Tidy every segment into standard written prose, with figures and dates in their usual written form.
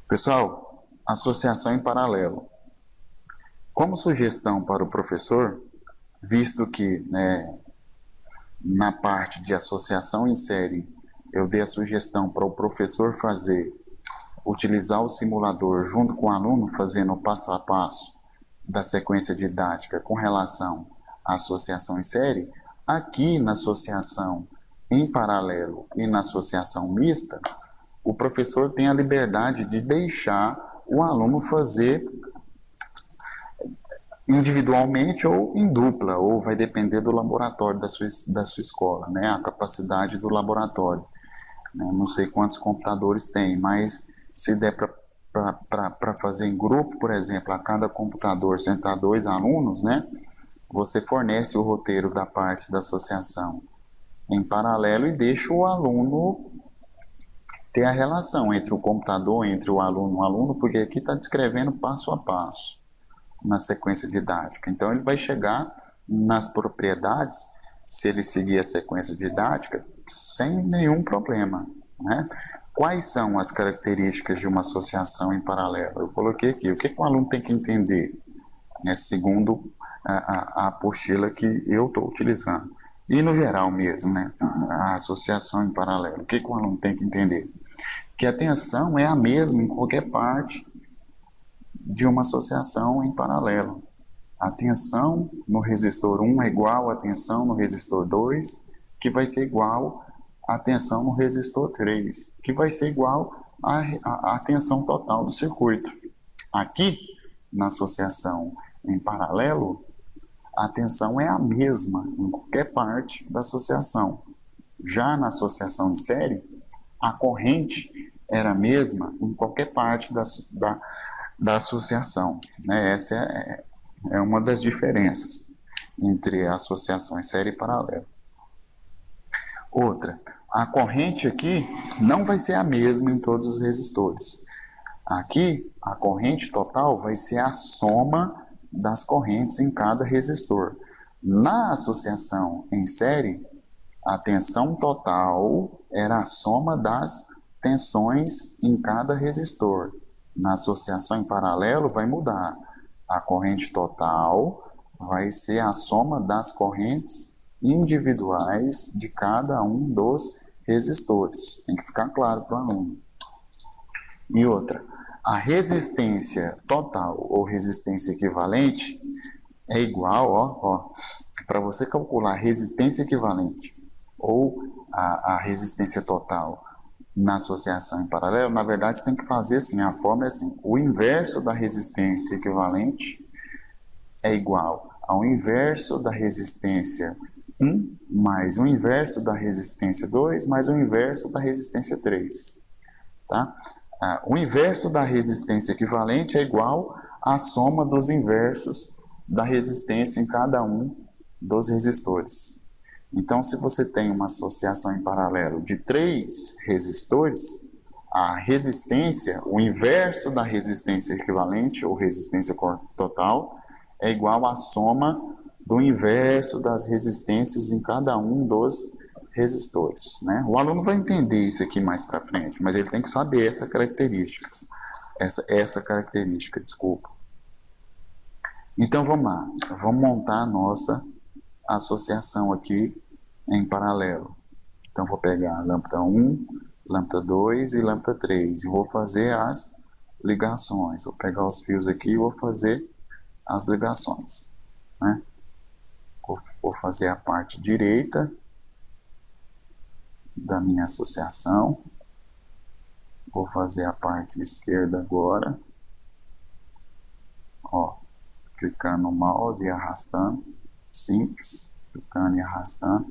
Pessoal, associação em paralelo. Como sugestão para o professor, visto que, na parte de associação em série, eu dei a sugestão para o professor utilizar o simulador junto com o aluno, fazendo o passo a passo da sequência didática com relação à associação em série, aqui na associação em paralelo e na associação mista, o professor tem a liberdade de deixar o aluno fazer individualmente ou em dupla, ou vai depender do laboratório da sua escola, né? A capacidade do laboratório. Não sei quantos computadores tem, mas se der para fazer em grupo, por exemplo, a cada computador sentar 2 alunos, né? Você fornece o roteiro da parte da associação em paralelo e deixa o aluno ter a relação entre o computador, entre o aluno, porque aqui está descrevendo passo a passo na sequência didática. Então ele vai chegar nas propriedades, se ele seguir a sequência didática, sem nenhum problema, né? Quais são as características de uma associação em paralelo? Eu coloquei aqui, o que o aluno tem que entender, segundo a apostila que eu estou utilizando. E no geral mesmo, né? A associação em paralelo, o que o aluno tem que entender? Que a tensão é a mesma em qualquer parte de uma associação em paralelo. A tensão no resistor 1 é igual à tensão no resistor 2, que vai ser igual à tensão no resistor 3, que vai ser igual à tensão total do circuito. Aqui, na associação em paralelo, a tensão é a mesma em qualquer parte da associação. Já na associação em série, a corrente era a mesma em qualquer parte da associação. Né? Essa é uma das diferenças entre a associação em série e paralelo. Outra, a corrente aqui não vai ser a mesma em todos os resistores. Aqui, a corrente total vai ser a soma das correntes em cada resistor. Na associação em série, a tensão total era a soma das tensões em cada resistor. Na associação em paralelo vai mudar. A corrente total vai ser a soma das correntes individuais de cada um dos resistores. Tem que ficar claro para o aluno. E outra, a resistência total ou resistência equivalente é igual, para você calcular a resistência equivalente ou a resistência total na associação em paralelo, na verdade você tem que fazer assim, a fórmula é assim, o inverso da resistência equivalente é igual ao inverso da resistência 1 mais o inverso da resistência 2 mais o inverso da resistência 3. Tá? O inverso da resistência equivalente é igual à soma dos inversos da resistência em cada um dos resistores. Então, se você tem uma associação em paralelo de 3 resistores, a resistência, o inverso da resistência equivalente, ou resistência total, é igual à soma do inverso das resistências em cada um dos resistores. Né? O aluno vai entender isso aqui mais para frente, mas ele tem que saber essa característica. Essa característica, desculpa. Então, vamos lá. Vamos montar a nossa associação aqui em paralelo. Então, vou pegar a lâmpada 1, lâmpada 2 e lâmpada 3. E vou fazer as ligações. Vou pegar os fios aqui e vou fazer as ligações. Né? Vou fazer a parte direita da minha associação. Vou fazer a parte esquerda agora. Clicando no mouse e arrastando. Simples. Clicando e arrastando.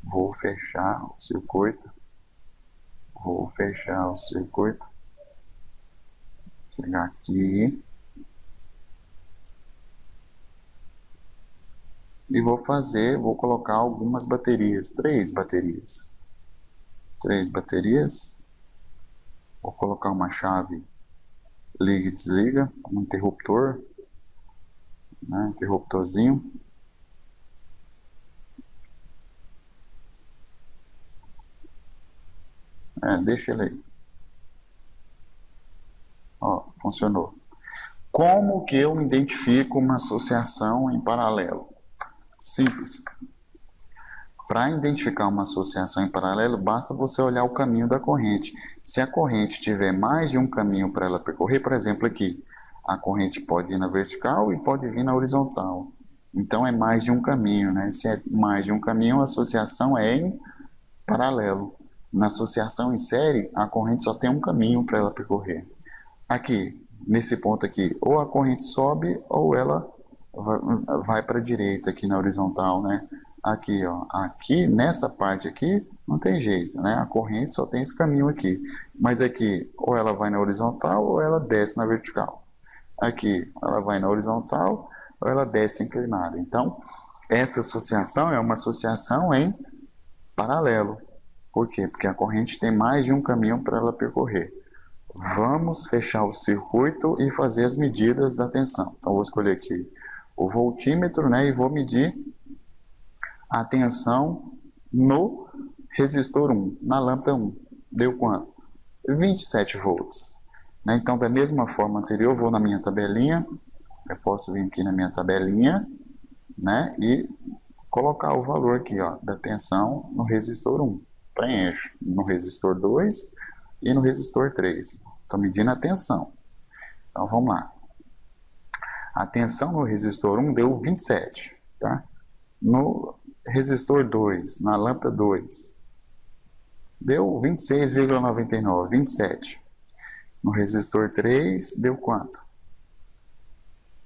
Vou fechar o circuito. Chegar aqui. E vou colocar algumas baterias. 3 baterias. Vou colocar uma chave liga e desliga. Um interruptor. Né? Interruptorzinho. Deixa ele aí. Ó, funcionou. Como que eu identifico uma associação em paralelo? Simples. Para identificar uma associação em paralelo, basta você olhar o caminho da corrente. Se a corrente tiver mais de um caminho para ela percorrer, por exemplo aqui, a corrente pode ir na vertical e pode vir na horizontal. Então é mais de um caminho, né? Se é mais de um caminho, a associação é em paralelo. Na associação em série, a corrente só tem um caminho para ela percorrer. Aqui, nesse ponto aqui, ou a corrente sobe ou ela vai para a direita aqui na horizontal, né? Aqui, ó, aqui nessa parte aqui não tem jeito, né? A corrente só tem esse caminho aqui. Mas aqui, ou ela vai na horizontal ou ela desce na vertical. Aqui, ela vai na horizontal ou ela desce inclinada. Então, essa associação é uma associação em paralelo. Por quê? Porque a corrente tem mais de um caminho para ela percorrer. Vamos fechar o circuito e fazer as medidas da tensão. Então, vou escolher aqui o voltímetro, né? E vou medir a tensão no resistor 1, na lâmpada 1. Deu quanto? 27 volts. Né? Então, da mesma forma anterior, eu vou na minha tabelinha. Eu posso vir aqui na minha tabelinha, né? E colocar o valor aqui, ó, da tensão no resistor 1. Preencho no resistor 2 e no resistor 3. Estou medindo a tensão. Então, vamos lá. A tensão no resistor 1 deu 27, tá? No resistor 2, na lâmpada 2, deu 26,99, 27. No resistor 3, deu quanto?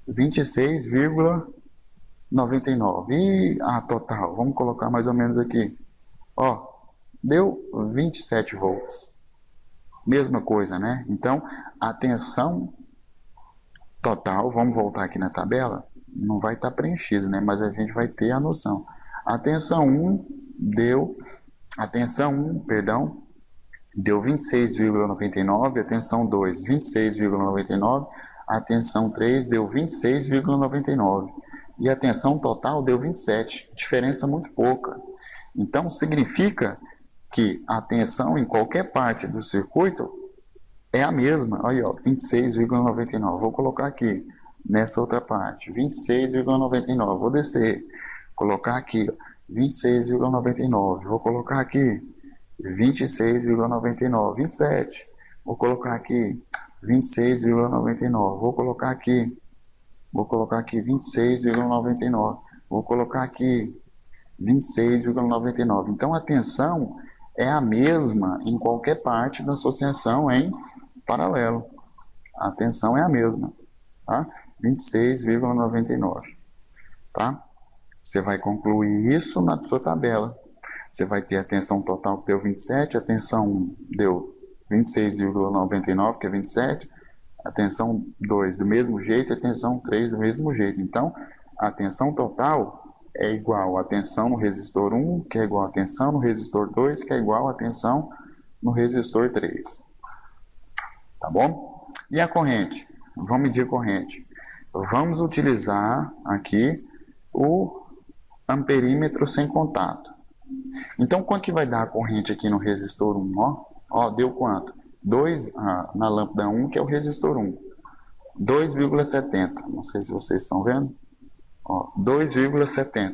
26,99. E a total, vamos colocar mais ou menos aqui. Ó, deu 27 volts. Mesma coisa, né? Então, a tensão total, vamos voltar aqui na tabela, não vai estar preenchido, né? Mas a gente vai ter a noção. A tensão 1 deu 26,99, a tensão 2, 26,99, a tensão 3 deu 26,99 e a tensão total deu 27, diferença muito pouca. Então, significa que a tensão em qualquer parte do circuito é a mesma. Aí, ó, 26,99. Vou colocar aqui, nessa outra parte, 26,99. Vou descer, colocar aqui, 26,99. Vou colocar aqui, 26,99. 27. Vou colocar aqui, 26,99. Vou colocar aqui, 26,99. Vou colocar aqui, 26,99. Então, a tensão é a mesma em qualquer parte da associação em paralelo. A tensão é a mesma, tá? 26,99, tá? Você vai concluir isso na sua tabela. Você vai ter a tensão total que deu 27, a tensão deu 26,99, que é 27, a tensão 2 do mesmo jeito, a tensão 3 do mesmo jeito. Então, a tensão total é igual a tensão no resistor 1, que é igual a tensão no resistor 2, que é igual a tensão no resistor 3. Tá bom? E a corrente? Vamos medir a corrente. Vamos utilizar aqui o amperímetro sem contato. Então, quanto que vai dar a corrente aqui no resistor 1? Ó, deu quanto? 2 na lâmpada 1, que é o resistor 1. 2,70. Não sei se vocês estão vendo. 2,70.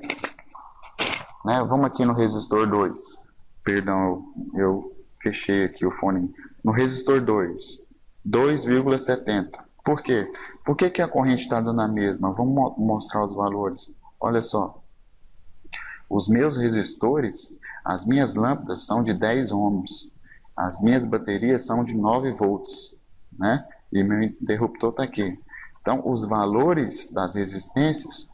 Né? Vamos aqui no resistor 2. Perdão, eu fechei aqui o fone. No resistor 2, 2,70. Por quê? Por que a corrente está dando a mesma? Vamos mostrar os valores. Olha só. Os meus resistores, as minhas lâmpadas são de 10 ohms. As minhas baterias são de 9 volts. Né? E meu interruptor está aqui. Então, os valores das resistências,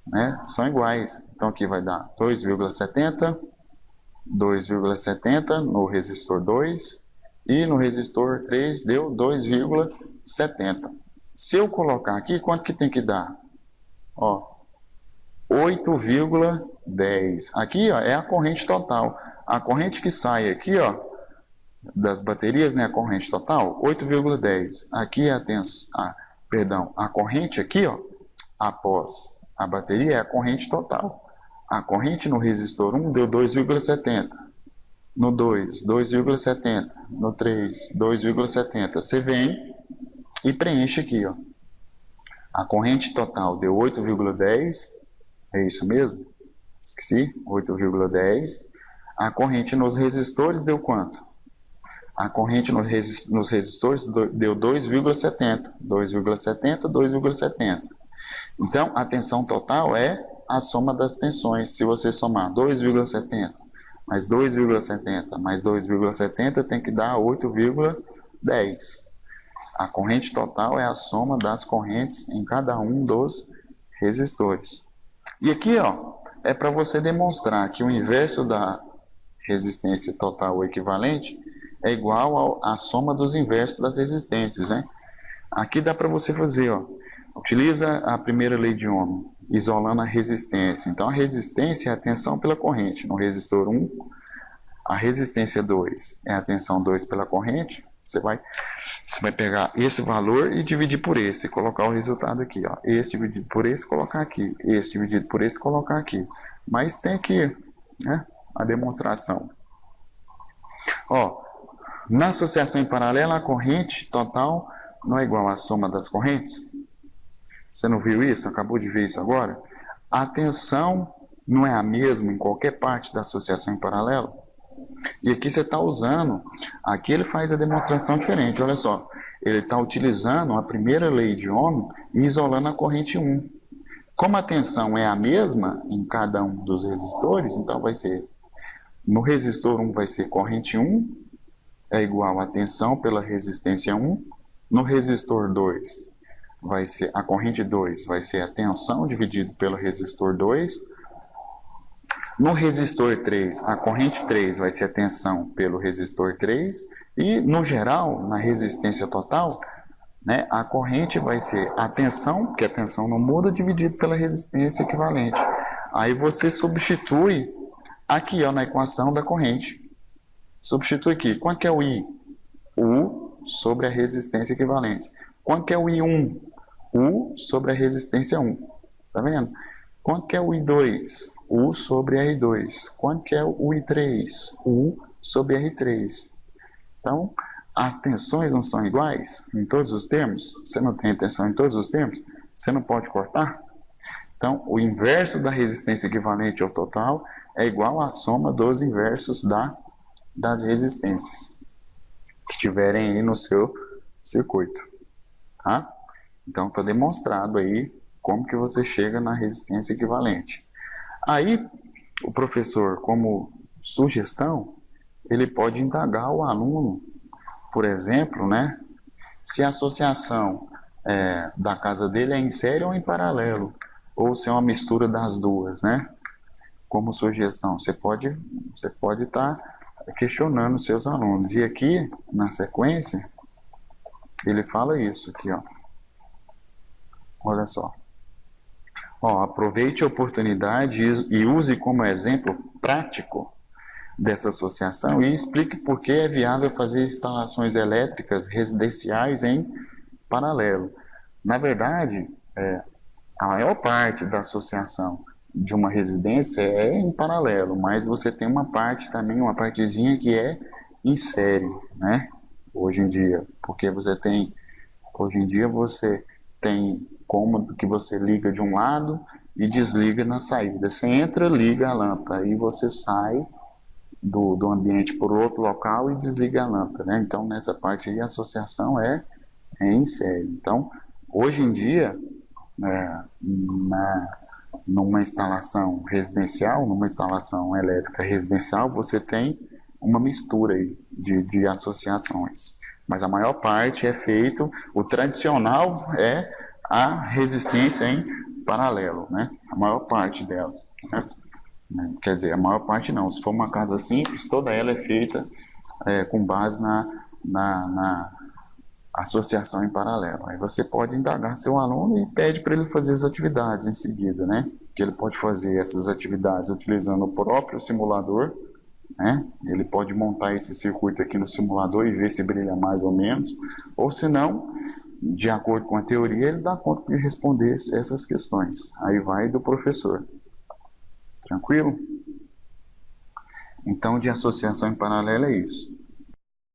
né, são iguais. Então, aqui vai dar 2,70, 2,70 no resistor 2 e no resistor 3 deu 2,70. Se eu colocar aqui, quanto que tem que dar? 8,10. Aqui, ó, é a corrente total. A corrente que sai aqui, ó, das baterias, né, a corrente total, 8,10. Aqui a corrente aqui, ó, após a bateria é a corrente total. A corrente no resistor 1 deu 2,70. No 2, 2,70. No 3, 2,70. Você vem e preenche aqui, ó. A corrente total deu 8,10, é isso mesmo? Esqueci, 8,10. A corrente nos resistores deu quanto? A corrente nos resistores deu 2,70. 2,70, 2,70. Então, a tensão total é a soma das tensões. Se você somar 2,70 mais 2,70 mais 2,70, tem que dar 8,10. A corrente total é a soma das correntes em cada um dos resistores. E aqui, ó, é para você demonstrar que o inverso da resistência total ou equivalente é igual à soma dos inversos das resistências, né? Aqui dá para você fazer, ó, utiliza a primeira lei de Ohm, isolando a resistência. Então, a resistência é a tensão pela corrente. No resistor 1, a resistência 2 é a tensão 2 pela corrente. Você vai pegar esse valor e dividir por esse, e colocar o resultado aqui, ó. Esse dividido por esse, colocar aqui. Esse dividido por esse, colocar aqui. Mas tem aqui, né, a demonstração. Ó, na associação em paralelo, a corrente total não é igual à soma das correntes? Você não viu isso? Acabou de ver isso agora? A tensão não é a mesma em qualquer parte da associação em paralelo? E aqui você está usando, aqui ele faz a demonstração diferente, olha só. Ele está utilizando a primeira lei de Ohm e isolando a corrente 1. Como a tensão é a mesma em cada um dos resistores, então vai ser, no resistor 1 vai ser corrente 1, é igual a tensão pela resistência 1. No resistor 2, vai ser, a corrente 2 vai ser a tensão dividido pelo resistor 2. No resistor 3, a corrente 3 vai ser a tensão pelo resistor 3. E, no geral, na resistência total, né, a corrente vai ser a tensão, porque a tensão não muda, dividido pela resistência equivalente. Aí você substitui aqui, ó, na equação da corrente. Substitui aqui. Quanto que é o I? U sobre a resistência equivalente. Quanto que é o I1? U sobre a resistência 1. Tá vendo? Quanto que é o I2? U sobre R2. Quanto que é o I3? U sobre R3. Então, as tensões não são iguais em todos os termos? Você não tem tensão em todos os termos? Você não pode cortar? Então, o inverso da resistência equivalente ao total é igual à soma dos inversos das resistências que estiverem aí no seu circuito. Tá? Então, está demonstrado aí como que você chega na resistência equivalente. Aí, o professor, como sugestão, ele pode indagar o aluno, por exemplo, né, se a associação da casa dele é em série ou em paralelo, ou se é uma mistura das duas, né? Como sugestão, você pode estar questionando seus alunos. E aqui, na sequência, ele fala isso aqui, ó. Olha só. Ó, aproveite a oportunidade e use como exemplo prático dessa associação e explique por que é viável fazer instalações elétricas residenciais em paralelo. Na verdade, a maior parte da associação de uma residência é em paralelo, mas você tem uma parte também, uma partezinha que é em série, né? Hoje em dia, porque hoje em dia você tem cômodo que você liga de um lado e desliga na saída. Você entra, liga a lâmpada e você sai do ambiente por outro local e desliga a lâmpada, né? Então, nessa parte aí, a associação é em série. Então, hoje em dia, numa instalação residencial, numa instalação elétrica residencial, você tem uma mistura aí de associações. Mas a maior parte é feito, o tradicional é a resistência em paralelo, né? A maior parte dela, né? Quer dizer, a maior parte não. Se for uma casa simples, toda ela é feita com base na associação em paralelo. Aí você pode indagar seu aluno e pede para ele fazer as atividades em seguida, né? Que ele pode fazer essas atividades utilizando o próprio simulador, né? Ele pode montar esse circuito aqui no simulador e ver se brilha mais ou menos, ou se não, de acordo com a teoria, ele dá conta de responder essas questões. Aí vai do professor. Tranquilo? Então, de associação em paralelo é isso.